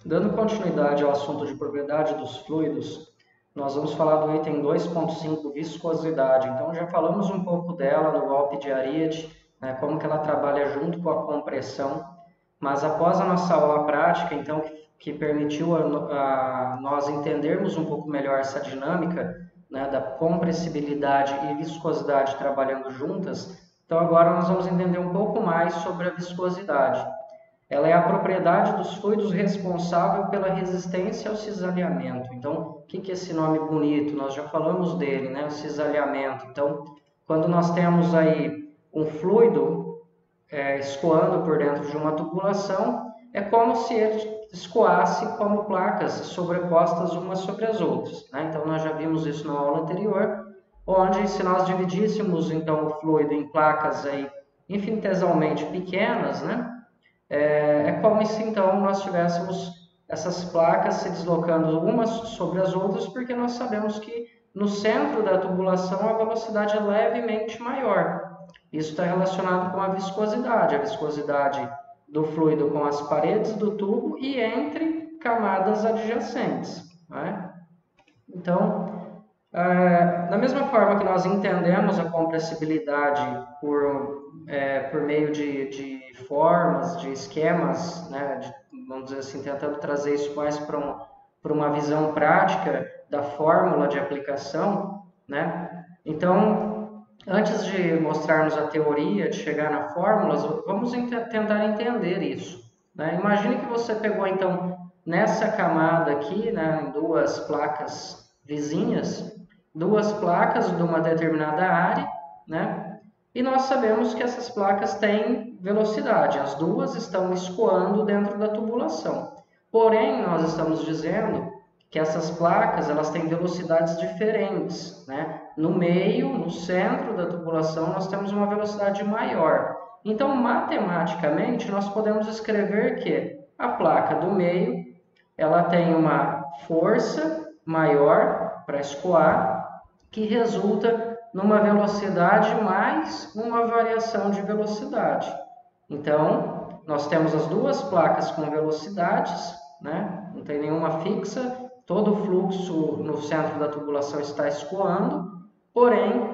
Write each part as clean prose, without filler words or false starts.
Dando continuidade ao assunto de propriedade dos fluidos, nós vamos falar do item 2.5, viscosidade. Então, já falamos um pouco dela no golpe de Ariete, né, como que ela trabalha junto com a compressão, mas após a nossa aula prática, então, que permitiu a nós entendermos um pouco melhor essa dinâmica, né, da compressibilidade e viscosidade trabalhando juntas, então agora nós vamos entender um pouco mais sobre a viscosidade. Ela é a propriedade dos fluidos responsável pela resistência ao cisalhamento. Então, o que é esse nome bonito? Nós já falamos dele, né? O cisalhamento. Então, quando nós temos aí um fluido escoando por dentro de uma tubulação, é como se ele escoasse como placas sobrepostas umas sobre as outras, né? Então, nós já vimos isso na aula anterior, onde se nós dividíssemos então o fluido em placas aí infinitesimalmente pequenas, né? É como se então nós tivéssemos essas placas se deslocando umas sobre as outras, porque nós sabemos que no centro da tubulação a velocidade é levemente maior. Isso está relacionado com a viscosidade do fluido com as paredes do tubo e entre camadas adjacentes, né? Então, da mesma forma que nós entendemos a compressibilidade por meio de formas, de esquemas, né, vamos dizer assim, tentando trazer isso mais para uma visão prática da fórmula de aplicação, né? Então, antes de mostrarmos a teoria, de chegar na fórmula, vamos tentar entender isso, né? Imagine que você pegou, então, nessa camada aqui, né, em duas placas vizinhas, duas placas de uma determinada área, né? E nós sabemos que essas placas têm velocidade, as duas estão escoando dentro da tubulação. Porém, nós estamos dizendo que essas placas elas têm velocidades diferentes, né? No meio, no centro da tubulação, nós temos uma velocidade maior. Então, matematicamente, nós podemos escrever que a placa do meio ela tem uma força maior para escoar, que resulta numa velocidade mais uma variação de velocidade. Então, nós temos as duas placas com velocidades, né? Não tem nenhuma fixa, todo o fluxo no centro da tubulação está escoando, porém,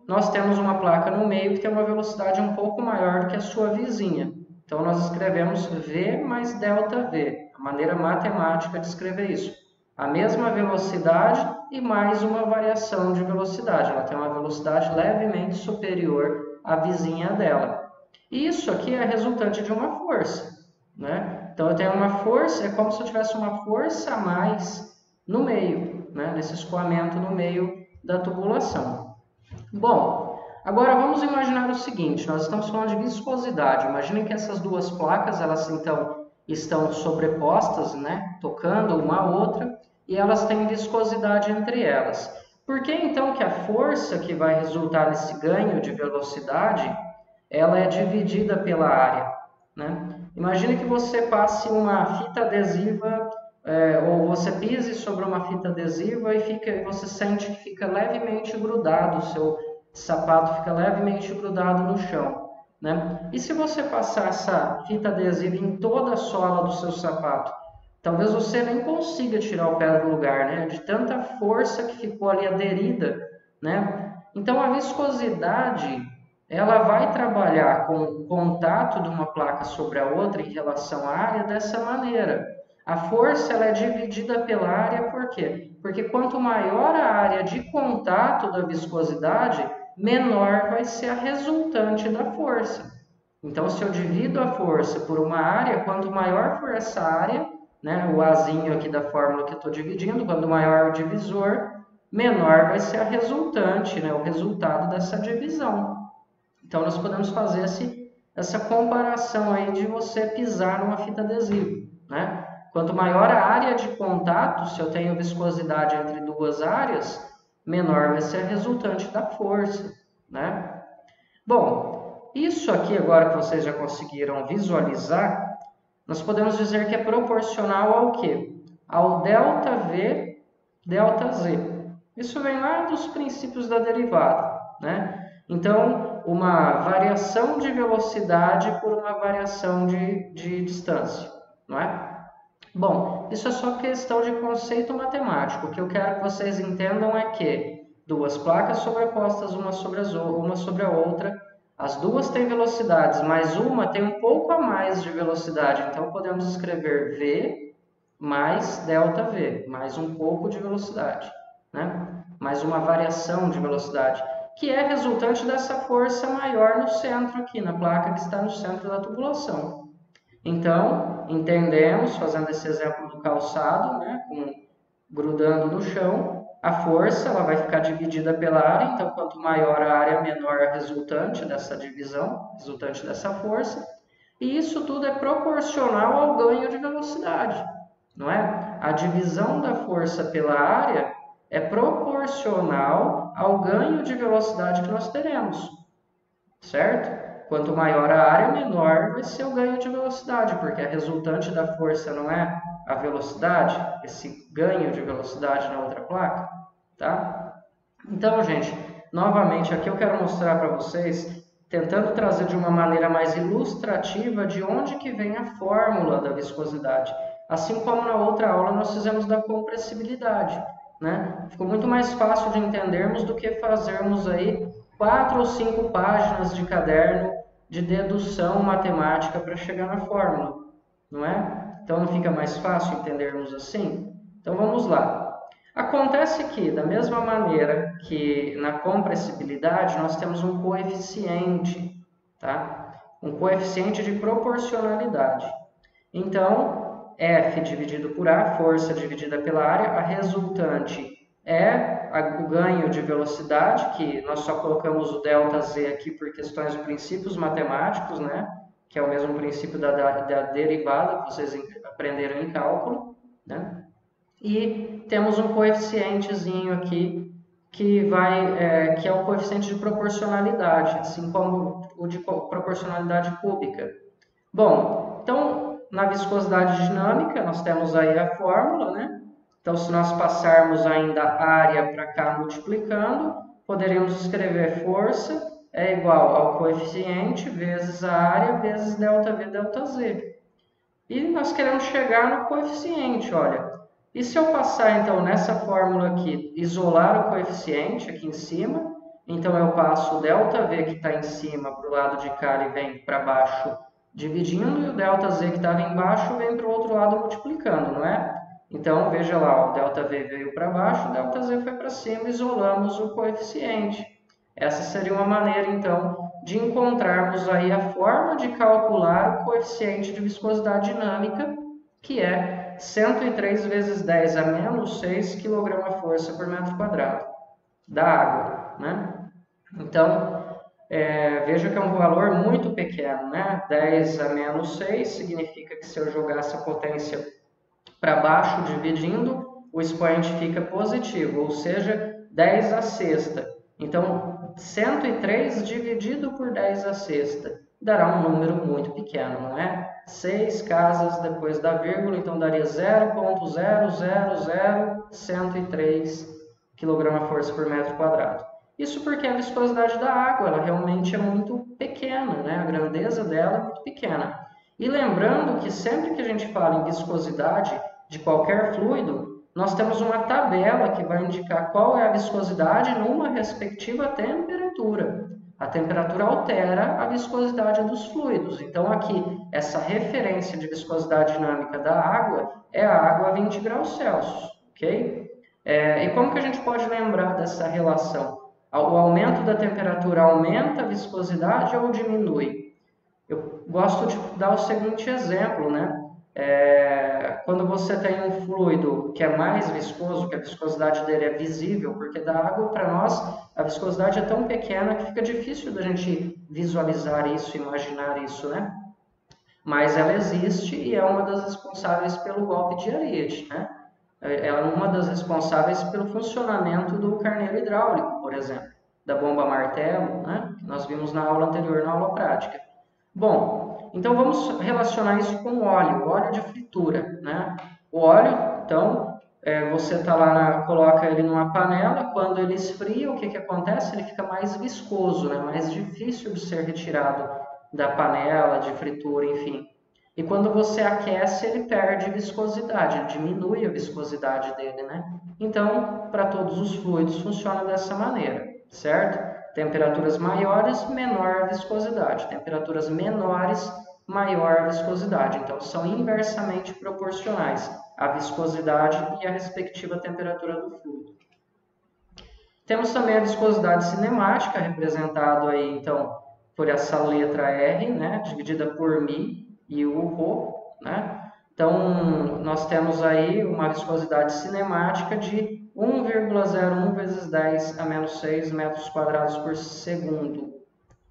nós temos uma placa no meio que tem uma velocidade um pouco maior do que a sua vizinha. Então, nós escrevemos V mais ΔV, a maneira matemática de escrever isso. A mesma velocidade e mais uma variação de velocidade. Ela tem uma velocidade levemente superior à vizinha dela. Isso aqui é resultante de uma força, né? Então, eu tenho uma força, é como se eu tivesse uma força a mais no meio, né? Nesse escoamento no meio da tubulação. Bom, agora vamos imaginar o seguinte, nós estamos falando de viscosidade. Imaginem que essas duas placas, elas então estão sobrepostas, né, tocando uma a outra, e elas têm viscosidade entre elas. Por que então que a força que vai resultar nesse ganho de velocidade, ela é dividida pela área, né? Imagine que você passe uma fita adesiva ou você pise sobre uma fita adesiva e você sente que fica levemente grudado, o seu sapato fica levemente grudado no chão, né? E se você passar essa fita adesiva em toda a sola do seu sapato, talvez você nem consiga tirar o pé do lugar, né? De tanta força que ficou ali aderida, né? Então a viscosidade ela vai trabalhar com o contato de uma placa sobre a outra em relação à área dessa maneira. A força ela é dividida pela área, por quê? Porque quanto maior a área de contato da viscosidade, menor vai ser a resultante da força. Então, se eu divido a força por uma área, quanto maior for essa área, né, o Azinho aqui da fórmula que eu estou dividindo, quanto maior o divisor, menor vai ser a resultante, né, o resultado dessa divisão. Então, nós podemos fazer essa comparação aí de você pisar numa fita adesiva, né? Quanto maior a área de contato, se eu tenho viscosidade entre duas áreas, menor vai ser a resultante da força, né? Bom, isso aqui agora que vocês já conseguiram visualizar, nós podemos dizer que é proporcional ao quê? Ao ΔV, ΔZ. Isso vem lá dos princípios da derivada, né? Então, uma variação de velocidade por uma variação de distância, não é? Bom, isso é só questão de conceito matemático. O que eu quero que vocês entendam é que duas placas sobrepostas uma sobre a outra, as duas têm velocidades, mas uma tem um pouco a mais de velocidade. Então, podemos escrever V mais ΔV, mais um pouco de velocidade, né? Mais uma variação de velocidade, que é resultante dessa força maior no centro aqui, na placa que está no centro da tubulação. Então, entendemos, fazendo esse exemplo do calçado, né, grudando no chão, a força ela vai ficar dividida pela área, então quanto maior a área, menor a resultante dessa divisão, resultante dessa força, e isso tudo é proporcional ao ganho de velocidade, não é? A divisão da força pela área é proporcional ao ganho de velocidade que nós teremos, certo? Quanto maior a área, menor vai ser o ganho de velocidade, porque a resultante da força não é a velocidade, esse ganho de velocidade na outra placa, tá? Então, gente, novamente aqui eu quero mostrar para vocês, tentando trazer de uma maneira mais ilustrativa de onde que vem a fórmula da viscosidade. Assim como na outra aula nós fizemos da compressibilidade, né? Ficou muito mais fácil de entendermos do que fazermos aí 4 ou 5 páginas de caderno de dedução matemática para chegar na fórmula, não é? Então não fica mais fácil entendermos assim? Então vamos lá. Acontece que, da mesma maneira que na compressibilidade, nós temos um coeficiente, tá? Um coeficiente de proporcionalidade. Então, F dividido por A, força dividida pela área, a resultante é o ganho de velocidade, que nós só colocamos o ΔZ aqui por questões de princípios matemáticos, né? Que é o mesmo princípio da derivada que vocês aprenderam em cálculo, né? E temos um coeficientezinho aqui que é o coeficiente de proporcionalidade, assim como o de proporcionalidade cúbica. Bom, então na viscosidade dinâmica nós temos aí a fórmula, né? Então se nós passarmos ainda a área para cá multiplicando, poderíamos escrever força é igual ao coeficiente vezes a área vezes ΔV ΔZ. E nós queremos chegar no coeficiente, olha. E se eu passar, então, nessa fórmula aqui, isolar o coeficiente aqui em cima, então eu passo o ΔV que está em cima para o lado de cá e vem para baixo dividindo, e o ΔZ que estava embaixo vem para o outro lado multiplicando, não é? Então, veja lá, o ΔV veio para baixo, o ΔZ foi para cima, isolamos o coeficiente. Essa seria uma maneira, então, de encontrarmos aí a forma de calcular o coeficiente de viscosidade dinâmica, que é 103 vezes 10 a menos 6 kgfm por metro quadrado da água, né? Então, veja que é um valor muito pequeno, né? 10 a menos 6 significa que se eu jogasse a potência para baixo dividindo, o expoente fica positivo, ou seja, 10 a sexta. Então, 103 dividido por 10 a sexta dará um número muito pequeno, não é? 6 casas depois da vírgula, então daria 0,000103 kgfm por metro quadrado. Isso porque a viscosidade da água ela realmente é muito pequena, né? A grandeza dela é muito pequena. E lembrando que sempre que a gente fala em viscosidade de qualquer fluido, nós temos uma tabela que vai indicar qual é a viscosidade numa respectiva temperatura. A temperatura altera a viscosidade dos fluidos. Então, aqui, essa referência de viscosidade dinâmica da água é a água a 20 graus Celsius, ok? E como que a gente pode lembrar dessa relação? O aumento da temperatura aumenta a viscosidade ou diminui? Eu gosto de dar o seguinte exemplo, né? Quando você tem um fluido que é mais viscoso, que a viscosidade dele é visível, porque da água para nós a viscosidade é tão pequena que fica difícil da gente visualizar isso, imaginar isso, né? Mas ela existe e é uma das responsáveis pelo golpe de Ariete, né? Ela é uma das responsáveis pelo funcionamento do carneiro hidráulico, por exemplo, da bomba martelo, né? Que nós vimos na aula anterior, na aula prática. Bom, então vamos relacionar isso com o óleo de fritura, né? O óleo, então, você tá lá coloca ele numa panela, quando ele esfria, o que que acontece? Ele fica mais viscoso, né? Mais difícil de ser retirado da panela, de fritura, enfim. E quando você aquece, ele perde viscosidade, ele diminui a viscosidade dele, né? Então, para todos os fluidos funciona dessa maneira, certo? Temperaturas maiores, menor a viscosidade. Temperaturas menores, maior a viscosidade. Então, são inversamente proporcionais a viscosidade e a respectiva temperatura do fluido. Temos também a viscosidade cinemática, representado aí, então, por essa letra R, né, dividida por μ e o ρ, né? Então, nós temos aí uma viscosidade cinemática de 1,01 vezes 10 a menos 6 metros quadrados por segundo,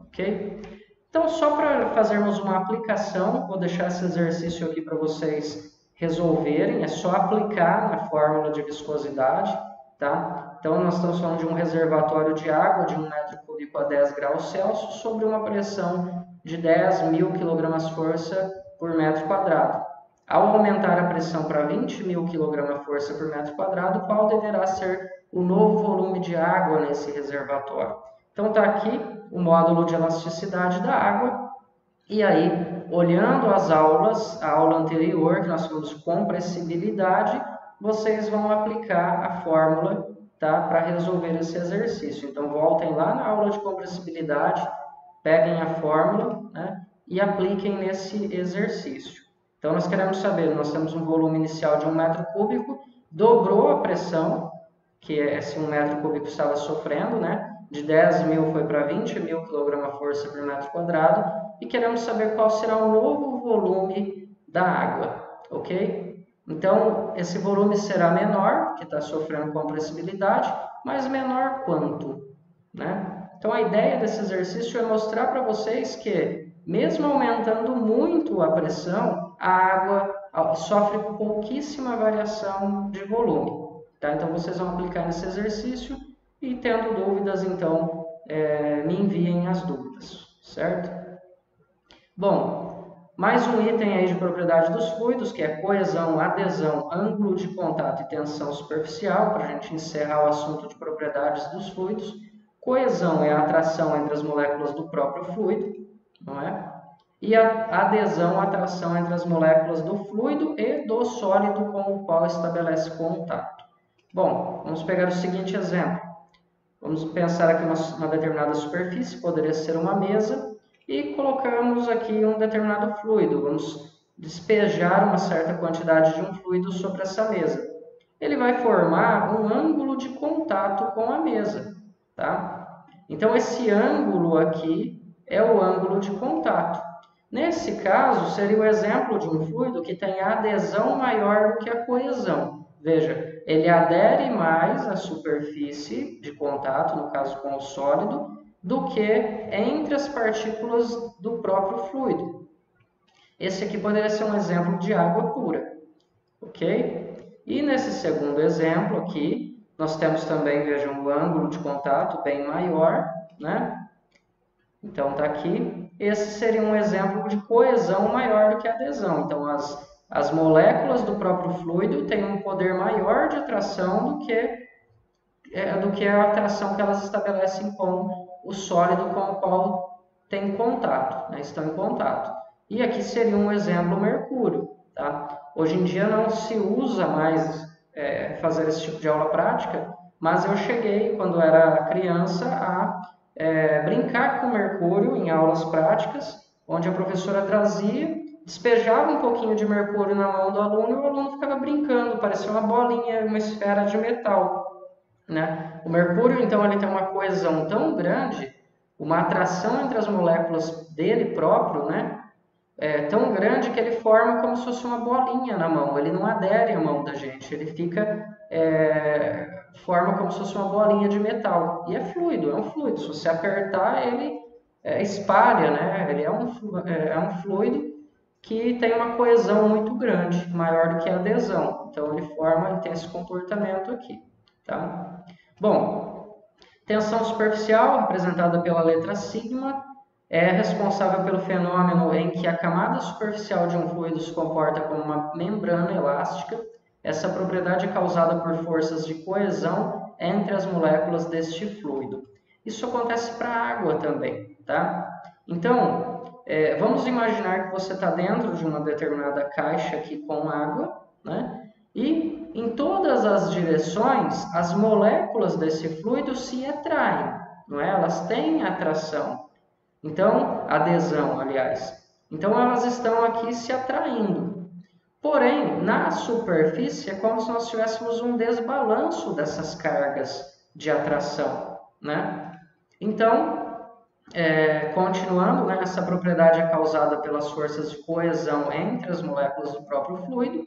ok? Então, só para fazermos uma aplicação, vou deixar esse exercício aqui para vocês resolverem, é só aplicar na fórmula de viscosidade, tá? Então, nós estamos falando de um reservatório de água de 1 metro cúbico a 10 graus Celsius sobre uma pressão de 10.000 kgfm por metro quadrado. Ao aumentar a pressão para 20.000 kgfm por metro quadrado, qual deverá ser o novo volume de água nesse reservatório? Então, está aqui o módulo de elasticidade da água. E aí, olhando as aulas, a aula anterior, que nós falamos compressibilidade, vocês vão aplicar a fórmula, tá, para resolver esse exercício. Então, voltem lá na aula de compressibilidade, peguem a fórmula, né, e apliquem nesse exercício. Então, nós queremos saber, nós temos um volume inicial de 1 metro cúbico, dobrou a pressão, que esse 1 metro cúbico estava sofrendo, né? De 10.000 foi para 20.000 kgfm por metro quadrado, e queremos saber qual será o novo volume da água, ok? Então, esse volume será menor, que está sofrendo compressibilidade, mas menor quanto, né? Então, a ideia desse exercício é mostrar para vocês que, mesmo aumentando muito a pressão, a água sofre pouquíssima variação de volume. Tá? Então, vocês vão aplicar nesse exercício e, tendo dúvidas, então, me enviem as dúvidas, certo? Bom, mais um item aí de propriedade dos fluidos, que é coesão, adesão, ângulo de contato e tensão superficial, para a gente encerrar o assunto de propriedades dos fluidos. Coesão é a atração entre as moléculas do próprio fluido, não é? E a adesão, a atração entre as moléculas do fluido e do sólido com o qual estabelece contato. Bom, vamos pegar o seguinte exemplo. Vamos pensar aqui uma determinada superfície, poderia ser uma mesa, e colocamos aqui um determinado fluido. Vamos despejar uma certa quantidade de um fluido sobre essa mesa. Ele vai formar um ângulo de contato com a mesa, tá? Então, esse ângulo aqui é o ângulo de contato. Nesse caso, seria o exemplo de um fluido que tem a adesão maior do que a coesão. Veja, ele adere mais à superfície de contato, no caso com o sólido, do que entre as partículas do próprio fluido. Esse aqui poderia ser um exemplo de água pura, ok? E nesse segundo exemplo aqui, nós temos também, vejam, um ângulo de contato bem maior, né? Então, está aqui. Esse seria um exemplo de coesão maior do que adesão. Então, as moléculas do próprio fluido têm um poder maior de atração do que a atração que elas estabelecem com o sólido com o qual tem contato, né? Estão em contato. E aqui seria um exemplo o mercúrio. Tá? Hoje em dia não se usa mais fazer esse tipo de aula prática, mas eu cheguei, quando era criança, a brincar com mercúrio em aulas práticas, onde a professora trazia, despejava um pouquinho de mercúrio na mão do aluno e o aluno ficava brincando, parecia uma bolinha, uma esfera de metal, né? O mercúrio, então, ele tem uma coesão tão grande, uma atração entre as moléculas dele próprio, né? Tão grande que ele forma como se fosse uma bolinha na mão, ele não adere à mão da gente, ele forma como se fosse uma bolinha de metal, e é um fluido, se você apertar ele espalha, né? Ele é um fluido que tem uma coesão muito grande, maior do que a adesão, então ele tem esse comportamento aqui, tá? Bom, tensão superficial, representada pela letra sigma, é responsável pelo fenômeno em que a camada superficial de um fluido se comporta como uma membrana elástica. Essa propriedade é causada por forças de coesão entre as moléculas deste fluido. Isso acontece para a água também, tá? Então, Vamos imaginar que você está dentro de uma determinada caixa aqui com água, né? E em todas as direções, as moléculas desse fluido se atraem, não é? Elas têm atração. Então, adesão, aliás. Então, elas estão aqui se atraindo. Porém, na superfície é como se nós tivéssemos um desbalanço dessas cargas de atração, né? Então, continuando, né, essa propriedade é causada pelas forças de coesão entre as moléculas do próprio fluido.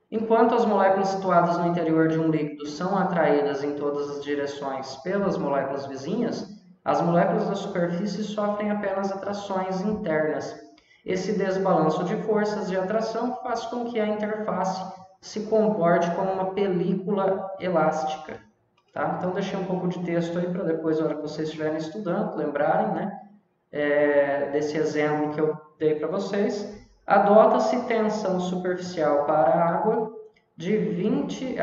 Enquanto as moléculas situadas no interior de um líquido são atraídas em todas as direções pelas moléculas vizinhas, as moléculas da superfície sofrem apenas atrações internas. Esse desbalanço de forças de atração faz com que a interface se comporte como uma película elástica. Tá? Então, deixei um pouco de texto aí para depois, na hora que vocês estiverem estudando, lembrarem, né, desse exemplo que eu dei para vocês. Adota-se tensão superficial para a água de 20,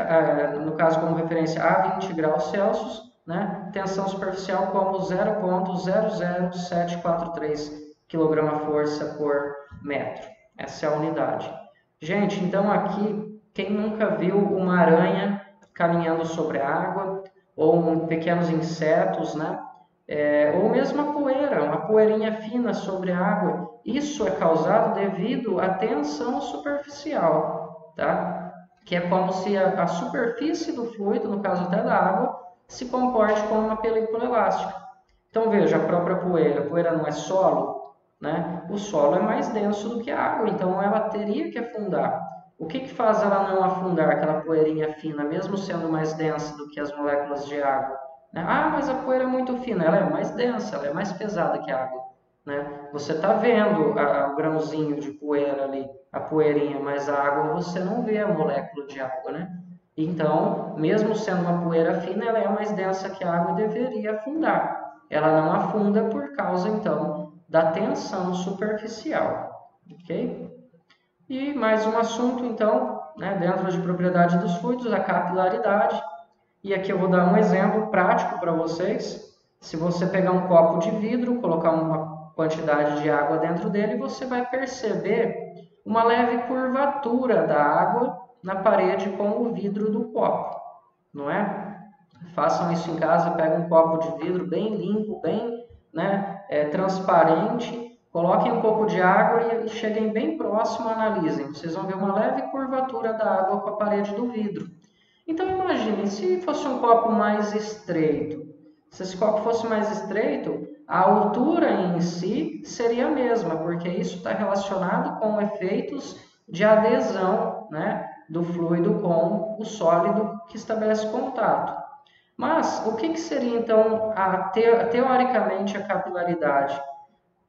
no caso como referência a 20 graus Celsius, né, tensão superficial como 0,00743 kgfm por metro. Essa é a unidade. Gente, então aqui, quem nunca viu uma aranha caminhando sobre a água, ou pequenos insetos, né? Ou mesmo a poeira, uma poeirinha fina sobre a água. Isso é causado devido à tensão superficial, tá? Que é como se a superfície do fluido, no caso até da água, se comporte como uma película elástica. Então veja, a própria poeira. A poeira não é solo, né? O solo é mais denso do que a água, então ela teria que afundar. O que faz ela não afundar, aquela poeirinha fina, mesmo sendo mais densa do que as moléculas de água? Né? Ah, mas a poeira é muito fina, ela é mais densa, ela é mais pesada que a água. Né? Você está vendo o grãozinho de poeira ali, a poeirinha, mas a água você não vê a molécula de água. Né? Então, mesmo sendo uma poeira fina, ela é mais densa que a água e deveria afundar. Ela não afunda por causa, então, da tensão superficial. Ok? E mais um assunto, então, né, dentro de propriedade dos fluidos, a capilaridade. E aqui eu vou dar um exemplo prático para vocês. Se você pegar um copo de vidro, colocar uma quantidade de água dentro dele, você vai perceber uma leve curvatura da água na parede com o vidro do copo, não é? Façam isso em casa, peguem um copo de vidro bem limpo, bem, né, transparente, coloquem um pouco de água e cheguem bem próximo, analisem. Vocês vão ver uma leve curvatura da água com a parede do vidro. Então imagine, se fosse um copo mais estreito. Se esse copo fosse mais estreito, a altura em si seria a mesma, porque isso está relacionado com efeitos de adesão, né, do fluido com o sólido que estabelece contato. Mas o que seria então teoricamente a capilaridade?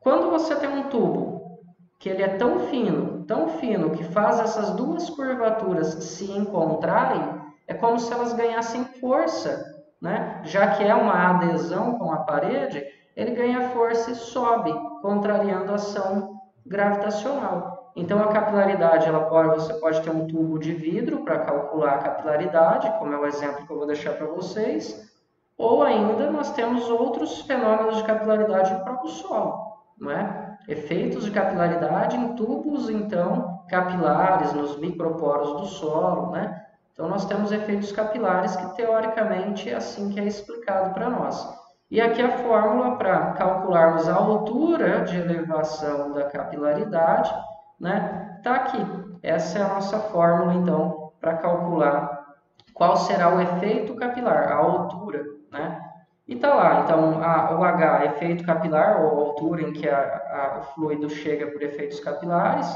Quando você tem um tubo que ele é tão fino, que faz essas duas curvaturas se encontrarem, é como se elas ganhassem força, né? Já que é uma adesão com a parede, ele ganha força e sobe, contrariando a ação gravitacional. Então a capilaridade, você pode ter um tubo de vidro para calcular a capilaridade, como é o exemplo que eu vou deixar para vocês, ou ainda nós temos outros fenômenos de capilaridade no próprio solo, não é? Efeitos de capilaridade em tubos, então, capilares, nos microporos do solo, né? Então, nós temos efeitos capilares que, teoricamente, é assim que é explicado para nós. E aqui a fórmula para calcularmos a altura de elevação da capilaridade, né? Está aqui. Essa é a nossa fórmula, então, para calcular qual será o efeito capilar, a altura, né? E tá lá, então o H, efeito capilar, ou a altura em que o fluido chega por efeitos capilares,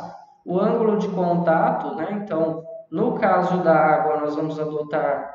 o ângulo de contato, né? Então, no caso da água, nós vamos adotar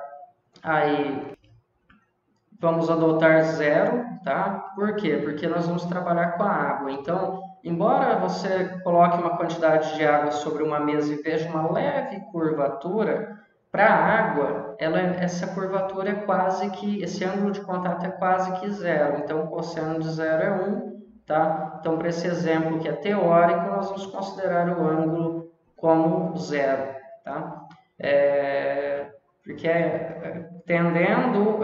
zero, tá? Por quê? Porque nós vamos trabalhar com a água. Então, embora você coloque uma quantidade de água sobre uma mesa e veja uma leve curvatura, para a água, essa curvatura é quase que, esse ângulo de contato é quase que zero. Então, o cosseno de zero é 1, tá? Então, para esse exemplo que é teórico, nós vamos considerar o ângulo como zero, tá? porque tendendo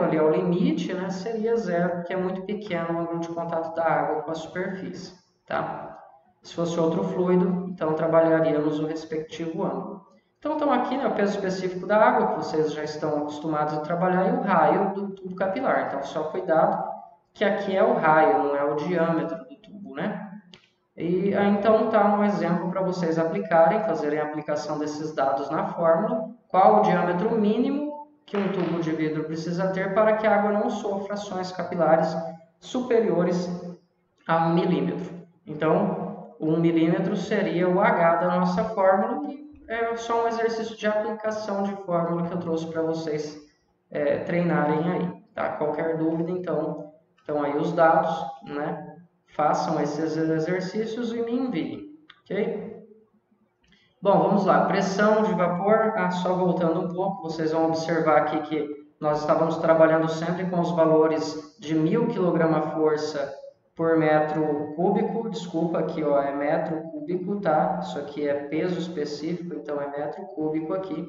ali ao limite, né, seria zero, porque é muito pequeno o ângulo de contato da água com a superfície, tá? Se fosse outro fluido, então trabalharíamos o respectivo ângulo. Então, estão aqui, né, o peso específico da água, que vocês já estão acostumados a trabalhar, e o raio do tubo capilar. Então, só cuidado que aqui é o raio, não é o diâmetro do tubo, né? E então está um exemplo para vocês aplicarem, fazerem a aplicação desses dados na fórmula. Qual o diâmetro mínimo que um tubo de vidro precisa ter para que a água não sofra ações capilares superiores a 1 milímetro. Então, 1 milímetro seria o H da nossa fórmula e é só um exercício de aplicação de fórmula que eu trouxe para vocês treinarem aí. Tá? Qualquer dúvida, então aí os dados, né? Façam esses exercícios e me enviem, ok? Bom, vamos lá. Pressão de vapor, só voltando um pouco, vocês vão observar aqui que nós estávamos trabalhando sempre com os valores de 1000 kg-força por metro cúbico. Desculpa, aqui ó, é metro cúbico, tá? Isso aqui é peso específico, então é metro cúbico aqui.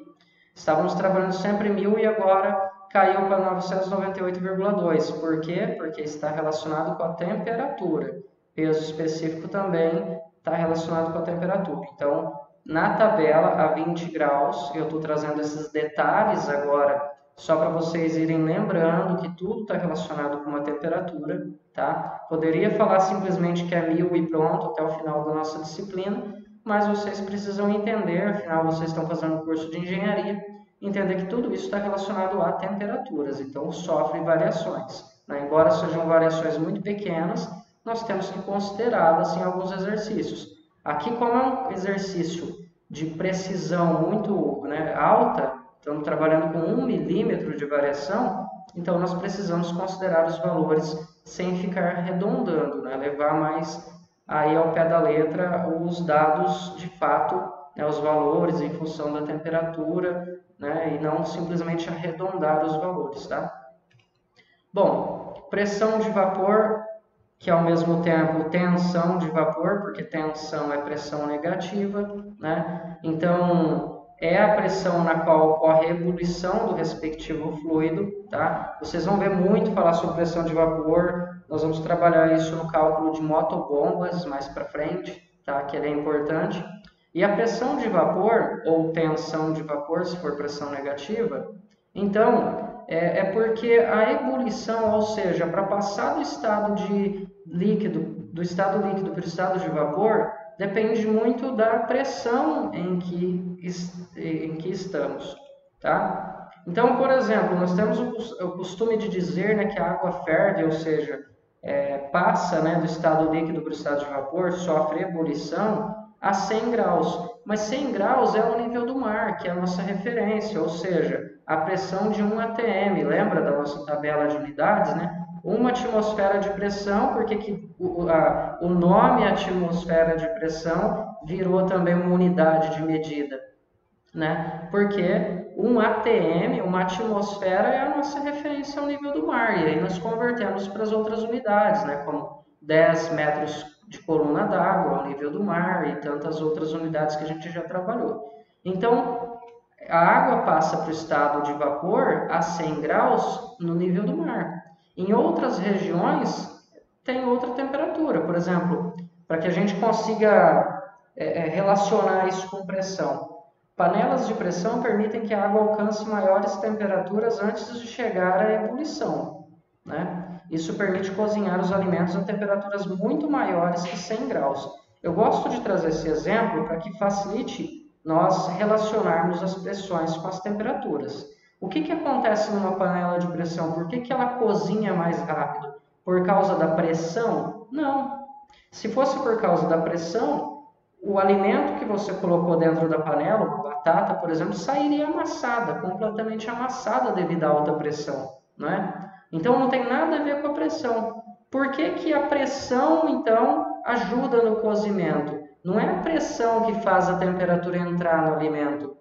Estávamos trabalhando sempre 1000 e agora caiu para 998,2. Por quê? Porque está relacionado com a temperatura. Peso específico também está relacionado com a temperatura. Então, na tabela, a 20 graus, eu estou trazendo esses detalhes agora, só para vocês irem lembrando que tudo está relacionado com a temperatura, tá? Poderia falar simplesmente que é 1000 e pronto, até o final da nossa disciplina, mas vocês precisam entender, afinal vocês estão fazendo um curso de engenharia, entender que tudo isso está relacionado a temperaturas, então sofre variações, né? Embora sejam variações muito pequenas, nós temos que considerá-las em alguns exercícios. Aqui, como é um exercício de precisão muito, né, alta, estamos trabalhando com 1 milímetro de variação, então nós precisamos considerar os valores sem ficar arredondando, né, levar mais aí ao pé da letra os dados de fato, né, os valores em função da temperatura, né, e não simplesmente arredondar os valores, tá? Bom, pressão de vapor, que ao mesmo tempo tensão de vapor, porque tensão é pressão negativa, né? Então, é a pressão na qual ocorre a ebulição do respectivo fluido, tá? Vocês vão ver muito falar sobre pressão de vapor, nós vamos trabalhar isso no cálculo de motobombas mais para frente, tá? Que ele é importante. E a pressão de vapor, ou tensão de vapor, se for pressão negativa, então, é porque a ebulição, ou seja, para passar do estado de líquido, do estado líquido para o estado de vapor, depende muito da pressão em que estamos, tá? Então, por exemplo, nós temos o costume de dizer, né, que a água ferve, ou seja, passa, né, do estado líquido para o estado de vapor, sofre ebulição a 100 graus. Mas 100 graus é o nível do mar, que é a nossa referência, ou seja, a pressão de 1 atm. Lembra da nossa tabela de unidades, né? Uma atmosfera de pressão, porque o nome atmosfera de pressão virou também uma unidade de medida, né? Porque 1 atm, uma atmosfera, é a nossa referência ao nível do mar, e aí nós convertemos para as outras unidades, né? Como 10 metros de coluna d'água ao nível do mar e tantas outras unidades que a gente já trabalhou. Então, a água passa para o estado de vapor a 100 graus no nível do mar. Em outras regiões, tem outra temperatura. Por exemplo, para que a gente consiga relacionar isso com pressão. Panelas de pressão permitem que a água alcance maiores temperaturas antes de chegar à ebulição, né? Isso permite cozinhar os alimentos a temperaturas muito maiores que 100 graus. Eu gosto de trazer esse exemplo para que facilite nós relacionarmos as pressões com as temperaturas. O que acontece numa panela de pressão? Por que ela cozinha mais rápido? Por causa da pressão? Não. Se fosse por causa da pressão, o alimento que você colocou dentro da panela, uma batata, por exemplo, sairia amassada, completamente amassada devido à alta pressão, não é? Então não tem nada a ver com a pressão. Por que a pressão, então, ajuda no cozimento? Não é a pressão que faz a temperatura entrar no alimento.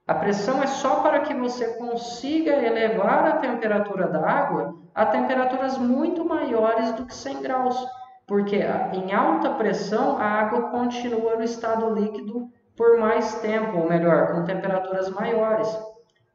A pressão é só para que você consiga elevar a temperatura da água a temperaturas muito maiores do que 100 graus. Porque em alta pressão a água continua no estado líquido por mais tempo, ou melhor, com temperaturas maiores.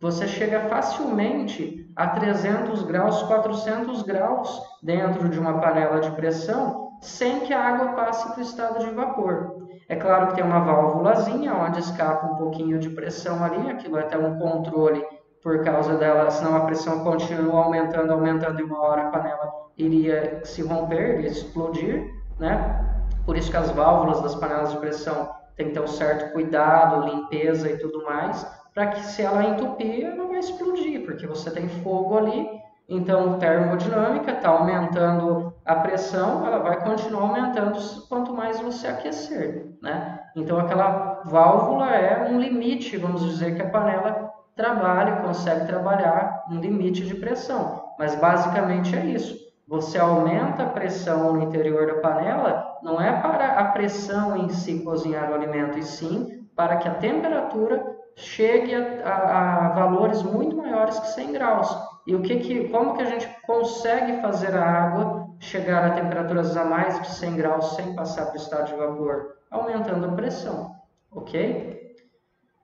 Você chega facilmente a 300 graus, 400 graus dentro de uma panela de pressão, sem que a água passe para o estado de vapor. É claro que tem uma válvulazinha onde escapa um pouquinho de pressão ali, aquilo é até um controle por causa dela, senão a pressão continua aumentando, aumentando, e uma hora a panela iria se romper, iria explodir, né? Por isso que as válvulas das panelas de pressão têm que ter um certo cuidado, limpeza e tudo mais, para que se ela entupir, ela vai explodir, porque você tem fogo ali, então termodinâmica está aumentando a pressão, ela vai continuar aumentando quanto mais você aquecer, né? Então aquela válvula é um limite, vamos dizer, que a panela trabalha, consegue trabalhar um limite de pressão, mas basicamente é isso. Você aumenta a pressão no interior da panela, não é para a pressão em si cozinhar o alimento, e sim para que a temperatura chegue a valores muito maiores que 100 graus. E como que a gente consegue fazer a água chegar a temperaturas a mais de 100 graus sem passar para o estado de vapor? Aumentando a pressão, ok?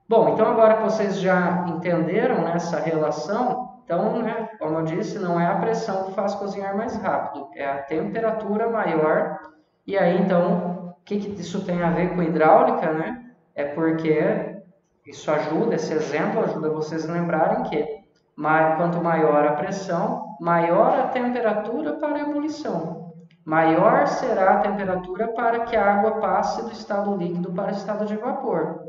Bom, então agora que vocês já entenderam essa relação, então, né, como eu disse, não é a pressão que faz cozinhar mais rápido, é a temperatura maior. E aí, então, o que isso tem a ver com hidráulica, né? É porque isso ajuda, esse exemplo ajuda vocês a lembrarem que quanto maior a pressão, maior a temperatura para a ebulição. Maior será a temperatura para que a água passe do estado líquido para o estado de vapor.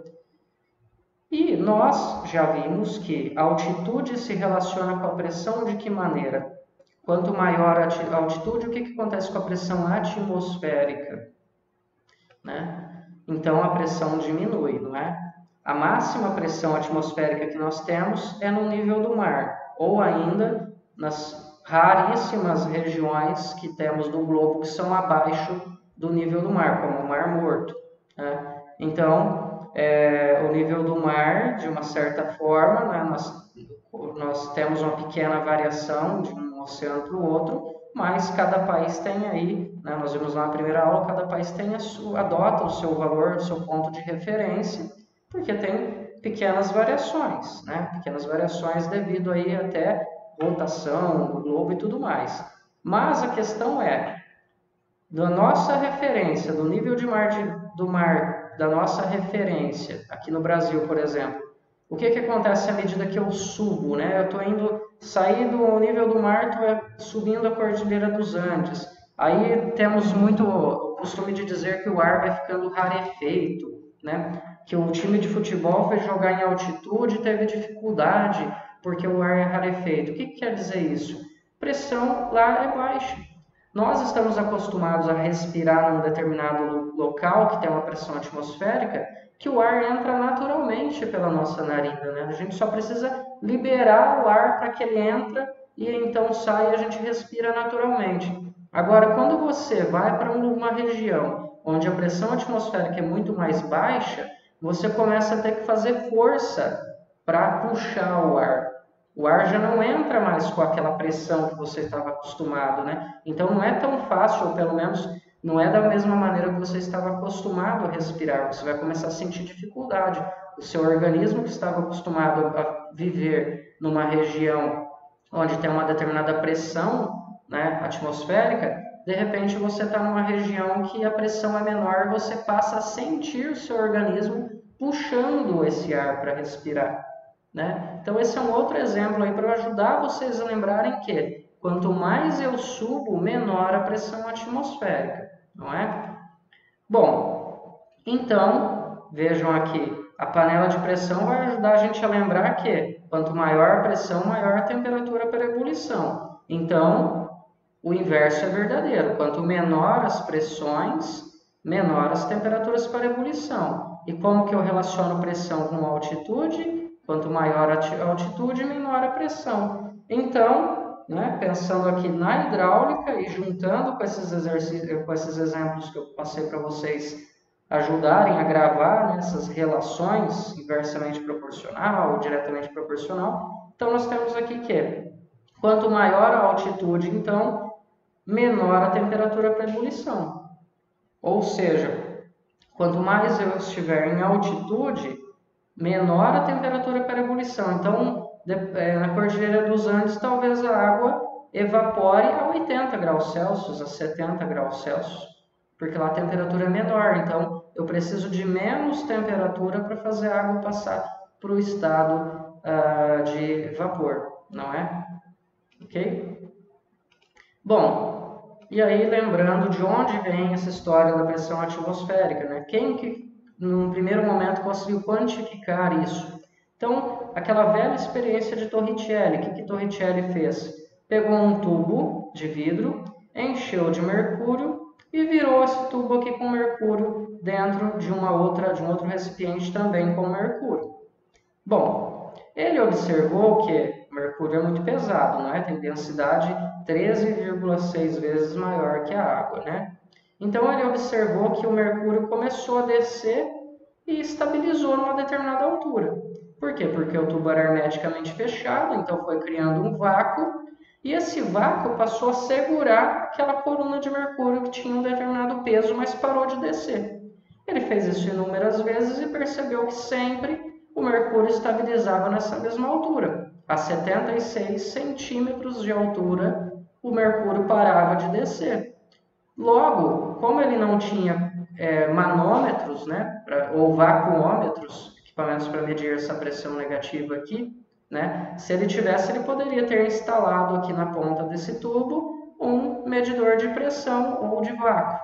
E nós já vimos que a altitude se relaciona com a pressão de que maneira? Quanto maior a altitude, o que acontece com a pressão atmosférica? Né? Então a pressão diminui, não é? A máxima pressão atmosférica que nós temos é no nível do mar, ou ainda nas raríssimas regiões que temos do globo que são abaixo do nível do mar, como o Mar Morto, né? Então, o nível do mar, de uma certa forma, né, nós temos uma pequena variação de um oceano para o outro, mas cada país tem aí, né, nós vimos lá na primeira aula, cada país adota o seu valor, o seu ponto de referência, porque tem pequenas variações, né, pequenas variações devido aí até rotação do globo e tudo mais. Mas a questão é, da nossa referência, do nível de mar do mar, da nossa referência, aqui no Brasil, por exemplo, o que acontece à medida que eu subo, né? Eu estou indo, sair do nível do mar, estou subindo a Cordilheira dos Andes. Aí temos muito o costume de dizer que o ar vai ficando rarefeito, né? Que o time de futebol foi jogar em altitude e teve dificuldade porque o ar é rarefeito. O que quer dizer isso? Pressão lá é baixa. Nós estamos acostumados a respirar num determinado local que tem uma pressão atmosférica, que o ar entra naturalmente pela nossa narina, né? A gente só precisa liberar o ar para que ele entre e então sai e a gente respira naturalmente. Agora, quando você vai para uma região onde a pressão atmosférica é muito mais baixa, você começa a ter que fazer força para puxar o ar. O ar já não entra mais com aquela pressão que você estava acostumado, né? Então não é tão fácil, ou pelo menos não é da mesma maneira que você estava acostumado a respirar. Você vai começar a sentir dificuldade. O seu organismo que estava acostumado a viver numa região onde tem uma determinada pressão, né, atmosférica, de repente você está numa região que a pressão é menor, você passa a sentir o seu organismo puxando esse ar para respirar. Né? Então esse é um outro exemplo aí para ajudar vocês a lembrarem que quanto mais eu subo, menor a pressão atmosférica, não é? Bom, então vejam aqui, a panela de pressão vai ajudar a gente a lembrar que quanto maior a pressão, maior a temperatura para ebulição. Então o inverso é verdadeiro, quanto menor as pressões, menor as temperaturas para ebulição. E como que eu relaciono pressão com altitude? Quanto maior a altitude, menor a pressão. Então, né, pensando aqui na hidráulica e juntando com esses exercícios, com esses exemplos que eu passei para vocês ajudarem a gravar, né, essas relações inversamente proporcional ou diretamente proporcional, então nós temos aqui que quanto maior a altitude, então, menor a temperatura para ebulição. Ou seja, Quanto mais eu estiver em altitude, menor a temperatura para ebulição. Então, na Cordilheira dos Andes, talvez a água evapore a 80 graus Celsius, a 70 graus Celsius, porque lá a temperatura é menor. Então, eu preciso de menos temperatura para fazer a água passar para o estado de vapor, não é? Ok? Bom, e aí lembrando de onde vem essa história da pressão atmosférica, né? Quem que, num primeiro momento, conseguiu quantificar isso? Então, aquela velha experiência de Torricelli, o que Torricelli fez? Pegou um tubo de vidro, encheu de mercúrio e virou esse tubo aqui com mercúrio dentro de um outro recipiente também com mercúrio. Bom, ele observou que o mercúrio é muito pesado, não é? Tem densidade 13,6 vezes maior que a água, né? Então ele observou que o mercúrio começou a descer e estabilizou numa determinada altura. Por quê? Porque o tubo era hermeticamente fechado, então foi criando um vácuo, e esse vácuo passou a segurar aquela coluna de mercúrio que tinha um determinado peso, mas parou de descer. Ele fez isso inúmeras vezes e percebeu que sempre o mercúrio estabilizava nessa mesma altura. A 76 centímetros de altura, o mercúrio parava de descer. Logo, como ele não tinha manômetros, né, ou vacuômetros, equipamentos para medir essa pressão negativa aqui, né, se ele tivesse, ele poderia ter instalado aqui na ponta desse tubo um medidor de pressão ou de vácuo.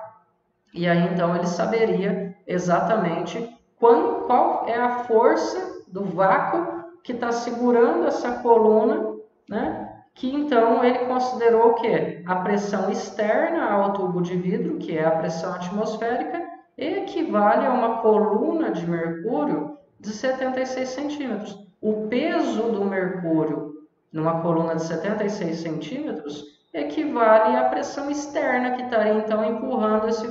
E aí, então, ele saberia exatamente qual é a força do vácuo que está segurando essa coluna, né? Que então ele considerou o quê? A pressão externa ao tubo de vidro, que é a pressão atmosférica, equivale a uma coluna de mercúrio de 76 centímetros. O peso do mercúrio numa coluna de 76 centímetros equivale à pressão externa que estaria então empurrando esse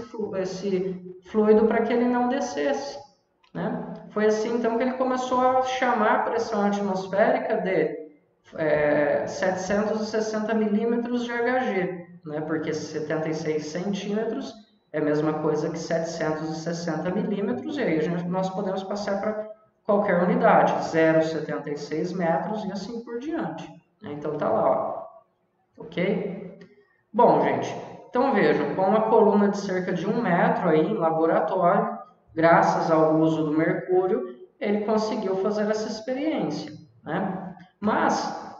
fluido para que ele não descesse, né? Foi assim então que ele começou a chamar a pressão atmosférica de 760 milímetros de Hg, né? Porque 76 centímetros é a mesma coisa que 760 milímetros, e aí nós podemos passar para qualquer unidade, 0,76 metros e assim por diante. Então tá lá, ó. Ok? Bom, gente, então vejam, com uma coluna de cerca de 1 metro aí em laboratório, graças ao uso do mercúrio, ele conseguiu fazer essa experiência, né? Mas,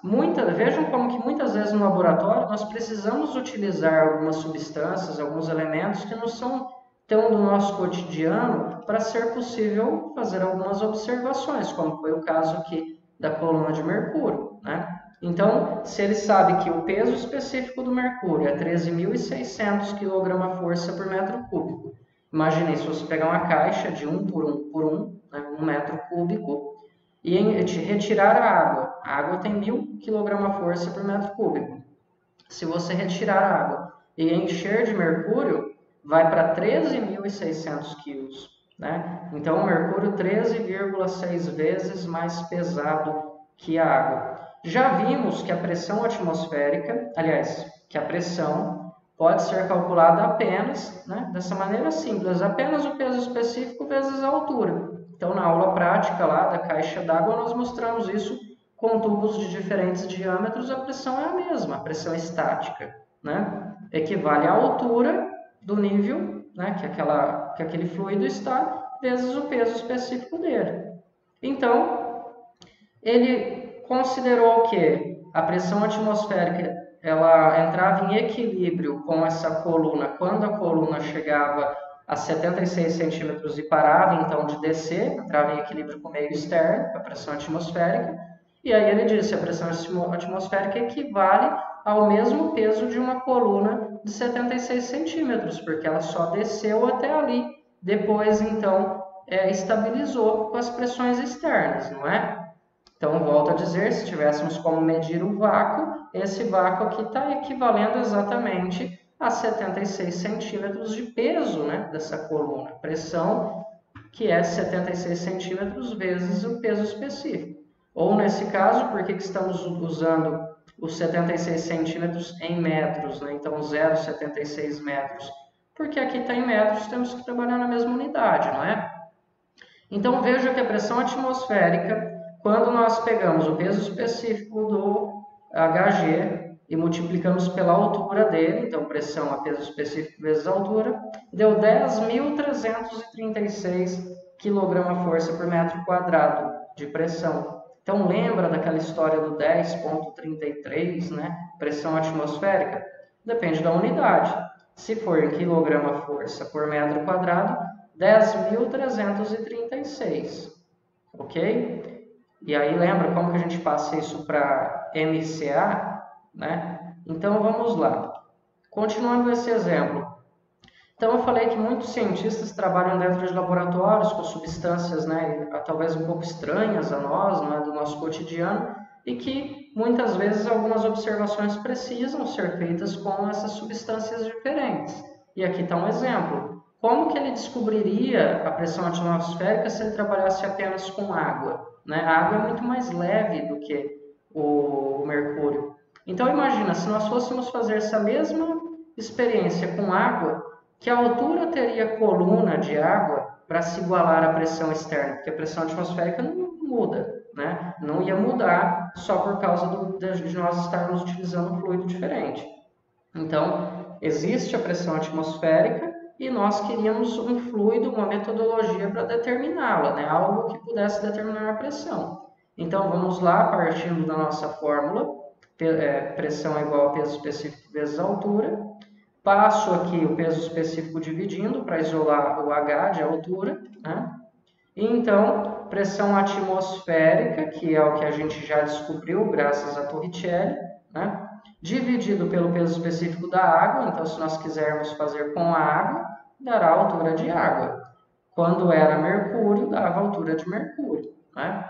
vejam como que muitas vezes no laboratório nós precisamos utilizar algumas substâncias, alguns elementos que não são tão do nosso cotidiano para ser possível fazer algumas observações, como foi o caso aqui da coluna de mercúrio, né? Então, se ele sabe que o peso específico do mercúrio é 13.600 kgfm por metro cúbico, imagine se você pegar uma caixa de 1 por 1 por 1, né, 1 metro cúbico, e retirar a água tem 1.000 kgfm por metro cúbico. Se você retirar a água e encher de mercúrio, vai para 13.600 kg, né? Então, o mercúrio 13,6 vezes mais pesado que a água. Já vimos que a pressão atmosférica, aliás, que a pressão pode ser calculada apenas, né, dessa maneira simples, apenas o peso específico vezes a altura. Então, na aula prática lá da caixa d'água, nós mostramos isso com tubos de diferentes diâmetros, a pressão é a mesma, a pressão estática, né? Equivale à altura do nível, né, que aquele fluido está, vezes o peso específico dele. Então, ele considerou que a pressão atmosférica ela entrava em equilíbrio com essa coluna quando a coluna chegava a 76 centímetros e parava então de descer, entrava em equilíbrio com o meio externo, com a pressão atmosférica, e aí ele disse que a pressão atmosférica equivale ao mesmo peso de uma coluna de 76 centímetros, porque ela só desceu até ali, depois então estabilizou com as pressões externas, não é? Então, volto a dizer, se tivéssemos como medir o vácuo, esse vácuo aqui está equivalendo exatamente a 76 centímetros de peso, né, dessa coluna. Pressão que é 76 centímetros vezes o peso específico. Ou, nesse caso, por que estamos usando os 76 centímetros em metros, né? Então, 0,76 metros. porque aqui está em metros, temos que trabalhar na mesma unidade, não é? Então, veja que a pressão atmosférica, quando nós pegamos o peso específico do Hg e multiplicamos pela altura dele, então pressão a peso específico vezes altura, deu 10.336 kg/força por metro quadrado de pressão. Então, lembra daquela história do 10,33, né? Pressão atmosférica? Depende da unidade. Se for em quilograma-força por metro quadrado, 10.336, ok? E aí lembra como que a gente passa isso para MCA, né? Então vamos lá. Continuando esse exemplo. Então eu falei que muitos cientistas trabalham dentro de laboratórios com substâncias, né, talvez um pouco estranhas a nós, não é, do nosso cotidiano, e que muitas vezes algumas observações precisam ser feitas com essas substâncias diferentes. E aqui está um exemplo. Como que ele descobriria a pressão atmosférica se ele trabalhasse apenas com água, né? A água é muito mais leve do que o mercúrio. Então imagina, se nós fôssemos fazer essa mesma experiência com água, que altura teria coluna de água para se igualar à pressão externa? Porque a pressão atmosférica não muda, né? Não ia mudar só por causa de nós estarmos utilizando um fluido diferente. Então, existe a pressão atmosférica e nós queríamos um fluido, uma metodologia para determiná-la, né? Algo que pudesse determinar a pressão. Então, vamos lá, partindo da nossa fórmula, pressão é igual a peso específico vezes altura. Passo aqui o peso específico dividindo para isolar o H de altura, né? E então, pressão atmosférica, que é o que a gente já descobriu graças a Torricelli, né? Dividido pelo peso específico da água. Então, se nós quisermos fazer com a água, dará a altura de água. Quando era mercúrio, dava a altura de mercúrio, né?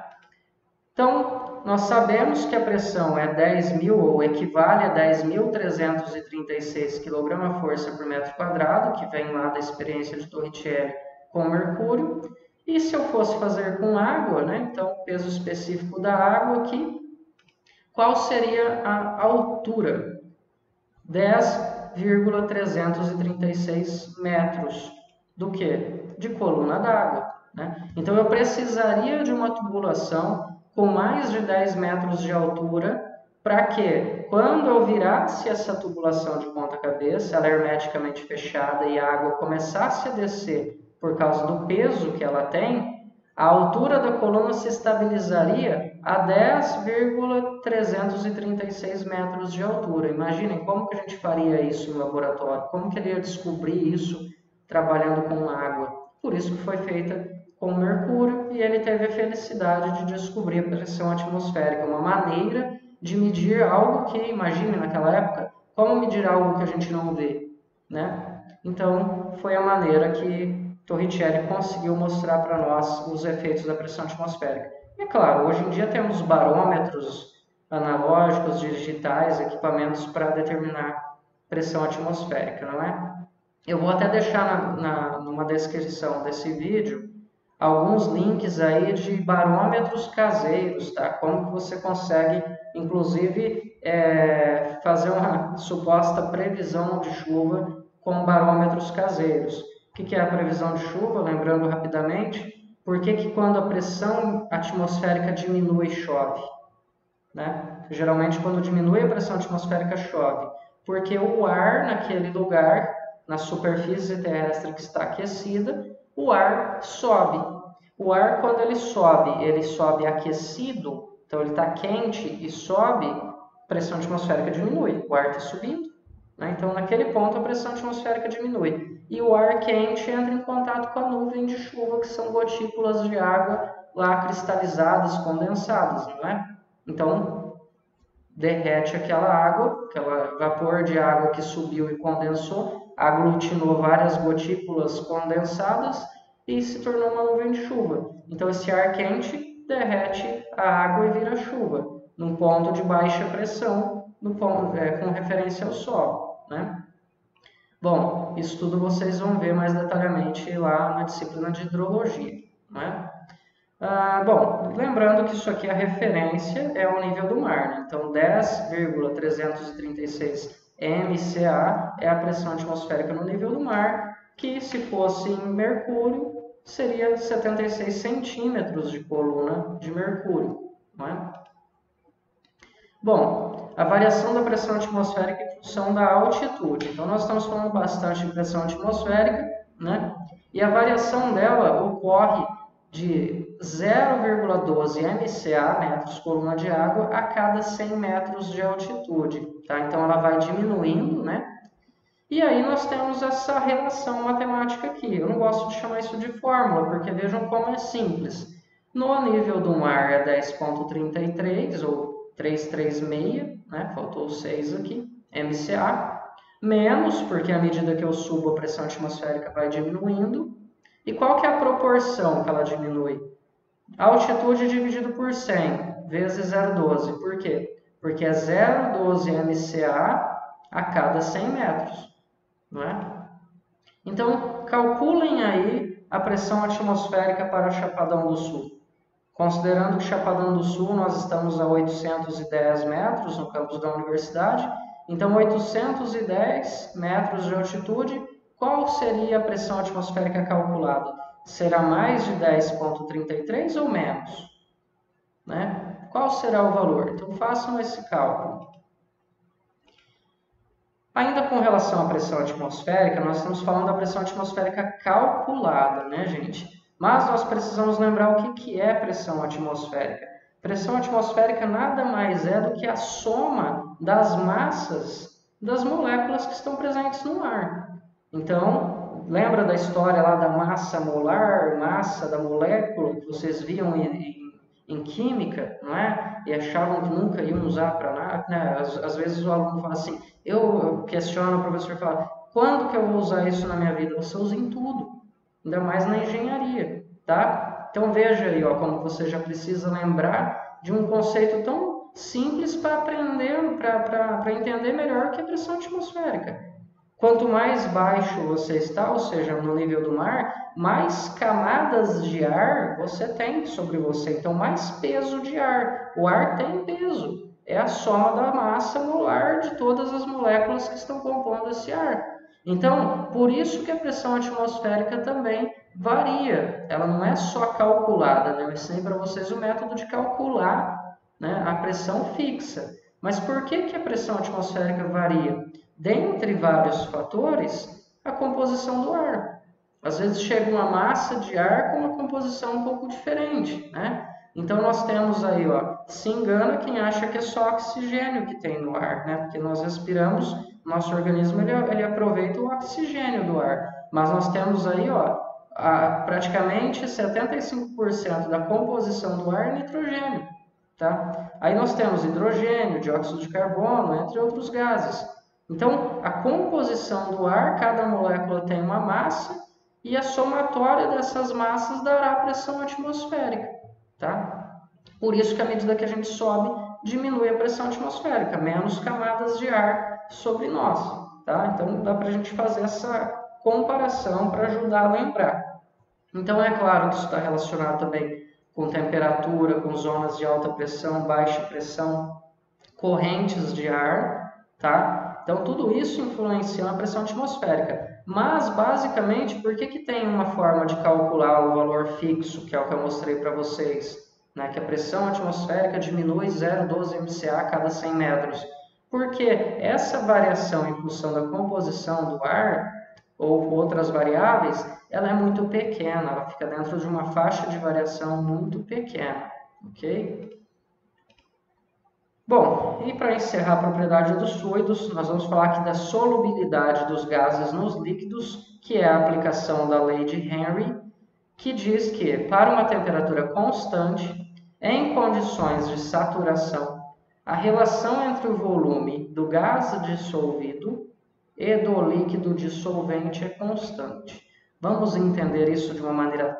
Então, nós sabemos que a pressão é 10.000 ou equivale a 10.336 kg/força por metro quadrado, que vem lá da experiência de Torricelli com mercúrio. E se eu fosse fazer com água, né? Então, o peso específico da água aqui, qual seria a altura? 10,336 metros. Do que? De coluna d'água, né? Então, eu precisaria de uma tubulação com mais de 10 metros de altura para que, quando eu virasse essa tubulação de ponta cabeça, ela é hermeticamente fechada e a água começasse a descer por causa do peso que ela tem, a altura da coluna se estabilizaria a 10,336 metros de altura. Imaginem como que a gente faria isso no laboratório, como que ele ia descobrir isso trabalhando com água. Por isso que foi feita com mercúrio e ele teve a felicidade de descobrir a pressão atmosférica, uma maneira de medir algo que, imagine naquela época, como medir algo que a gente não vê, né? Então, foi a maneira que Torricelli conseguiu mostrar para nós os efeitos da pressão atmosférica. E é claro, hoje em dia temos barômetros analógicos, digitais, equipamentos para determinar pressão atmosférica, não é? Eu vou até deixar numa descrição desse vídeo alguns links aí de barômetros caseiros, tá? Como que você consegue, inclusive, fazer uma suposta previsão de chuva com barômetros caseiros. O que é a previsão de chuva? Lembrando rapidamente, por que quando a pressão atmosférica diminui, chove? Né? Geralmente, quando diminui a pressão atmosférica, chove. Porque o ar naquele lugar, na superfície terrestre que está aquecida, o ar sobe. O ar, quando ele sobe aquecido, então ele está quente e sobe, a pressão atmosférica diminui, o ar está subindo. Né? Então, naquele ponto, a pressão atmosférica diminui. E o ar quente entra em contato com a nuvem de chuva, que são gotículas de água lá cristalizadas, condensadas, não é? Então, derrete aquela água, aquela vapor de água que subiu e condensou, aglutinou várias gotículas condensadas e se tornou uma nuvem de chuva. Então, esse ar quente derrete a água e vira chuva, num ponto de baixa pressão, com referência ao Sol, né? Bom, isso tudo vocês vão ver mais detalhadamente lá na disciplina de hidrologia, né? Bom, lembrando que isso aqui, a referência é o nível do mar, né? Então 10,336 MCA é a pressão atmosférica no nível do mar, que se fosse em mercúrio, seria 76 centímetros de coluna de mercúrio, não é? Bom, a variação da pressão atmosférica em função da altitude. Então, nós estamos falando bastante de pressão atmosférica, né? E a variação dela ocorre de 0,12 MCA, metros coluna de água, a cada 100 metros de altitude, tá? Então, ela vai diminuindo, né? E aí nós temos essa relação matemática aqui. Eu não gosto de chamar isso de fórmula, porque vejam como é simples. No nível do mar é 10,33 ou 336, né? Faltou 6 aqui, MCA, menos, porque à medida que eu subo a pressão atmosférica vai diminuindo. E qual que é a proporção que ela diminui? A altitude dividido por 100 vezes 0,12. Por quê? Porque é 0,12 MCA a cada 100 metros. Não é? Então, calculem aí a pressão atmosférica para Chapadão do Sul. Considerando que Chapadão do Sul nós estamos a 810 metros no campus da universidade, então 810 metros de altitude, qual seria a pressão atmosférica calculada? Será mais de 10,33 ou menos? Né? Qual será o valor? Então façam esse cálculo. Ainda com relação à pressão atmosférica, nós estamos falando da pressão atmosférica calculada, né, gente? Mas nós precisamos lembrar o que é pressão atmosférica. Pressão atmosférica nada mais é do que a soma das massas das moléculas que estão presentes no ar. Então, lembra da história lá da massa molar, massa da molécula, que vocês viam em química, não é? E achavam que nunca iam usar para nada, né? Às vezes o aluno fala assim, eu questiono o professor e falo, quando que eu vou usar isso na minha vida? Você usa em tudo, ainda mais na engenharia, tá? Então veja aí, ó, como você já precisa lembrar de um conceito tão simples para aprender, para entender melhor o que é pressão atmosférica. Quanto mais baixo você está, ou seja, no nível do mar, mais camadas de ar você tem sobre você, então mais peso de ar. O ar tem peso, é a soma da massa molar de todas as moléculas que estão compondo esse ar. Então, por isso que a pressão atmosférica também varia, ela não é só calculada, né? Eu ensinei para vocês o método de calcular, né, a pressão fixa. Mas por que a pressão atmosférica varia? Dentre vários fatores, a composição do ar. Às vezes chega uma massa de ar com uma composição um pouco diferente, né? Então nós temos aí, ó, se engana quem acha que é só oxigênio que tem no ar, né? Porque nós respiramos, nosso organismo ele aproveita o oxigênio do ar. Mas nós temos aí, ó, praticamente 75% da composição do ar é nitrogênio, tá? Aí nós temos hidrogênio, dióxido de carbono, entre outros gases. Então, a composição do ar, cada molécula tem uma massa e a somatória dessas massas dará a pressão atmosférica, tá? Por isso que à medida que a gente sobe, diminui a pressão atmosférica, menos camadas de ar sobre nós, tá? Então, dá para a gente fazer essa comparação para ajudar a lembrar. Então, é claro que isso está relacionado também com temperatura, com zonas de alta pressão, baixa pressão, correntes de ar, tá? Então, tudo isso influencia na pressão atmosférica. Mas, basicamente, por que tem uma forma de calcular o valor fixo, que é o que eu mostrei para vocês? Né? Que a pressão atmosférica diminui 0,12 MCA a cada 100 metros. Porque essa variação em função da composição do ar, ou outras variáveis, ela é muito pequena. Ela fica dentro de uma faixa de variação muito pequena, ok? Bom, e para encerrar a propriedade dos fluidos, nós vamos falar aqui da solubilidade dos gases nos líquidos, que é a aplicação da lei de Henry, que diz que, para uma temperatura constante, em condições de saturação, a relação entre o volume do gás dissolvido e do líquido dissolvente é constante. Vamos entender isso de uma maneira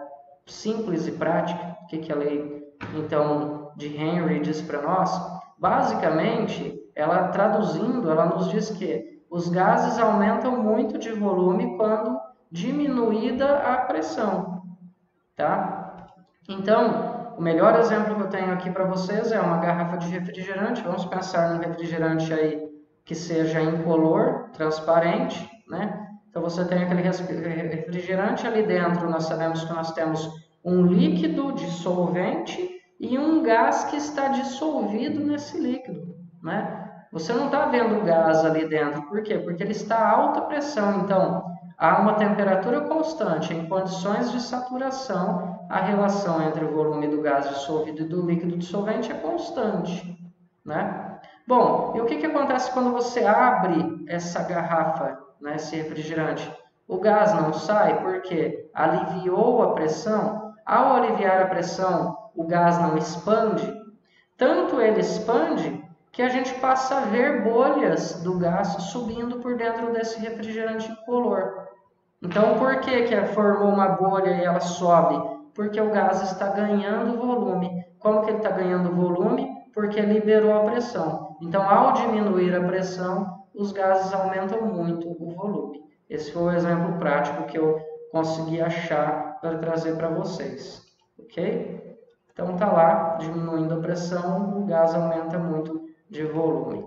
simples e prática? O que a lei, então, de Henry diz para nós? Basicamente, ela traduzindo, ela nos diz que os gases aumentam muito de volume quando diminuída a pressão, tá? Então, o melhor exemplo que eu tenho aqui para vocês é uma garrafa de refrigerante. Vamos pensar num refrigerante aí que seja incolor, transparente, né? Então você tem aquele refrigerante ali dentro, nós sabemos que nós temos um líquido dissolvente e um gás que está dissolvido nesse líquido, né? Você não está vendo o gás ali dentro, por quê? Porque ele está a alta pressão, então há uma temperatura constante. Em condições de saturação, a relação entre o volume do gás dissolvido e do líquido dissolvente é constante, né? Bom, e o que acontece quando você abre essa garrafa, né, esse refrigerante? O gás não sai porque aliviou a pressão. Ao aliviar a pressão, o gás não expande. Tanto ele expande que a gente passa a ver bolhas do gás subindo por dentro desse refrigerante incolor. Então, por que formou uma bolha e ela sobe? Porque o gás está ganhando volume. Como que ele está ganhando volume? Porque liberou a pressão. Então, ao diminuir a pressão, os gases aumentam muito o volume. Esse foi o exemplo prático que eu consegui achar para trazer para vocês. Ok? Então, está lá, diminuindo a pressão, o gás aumenta muito de volume.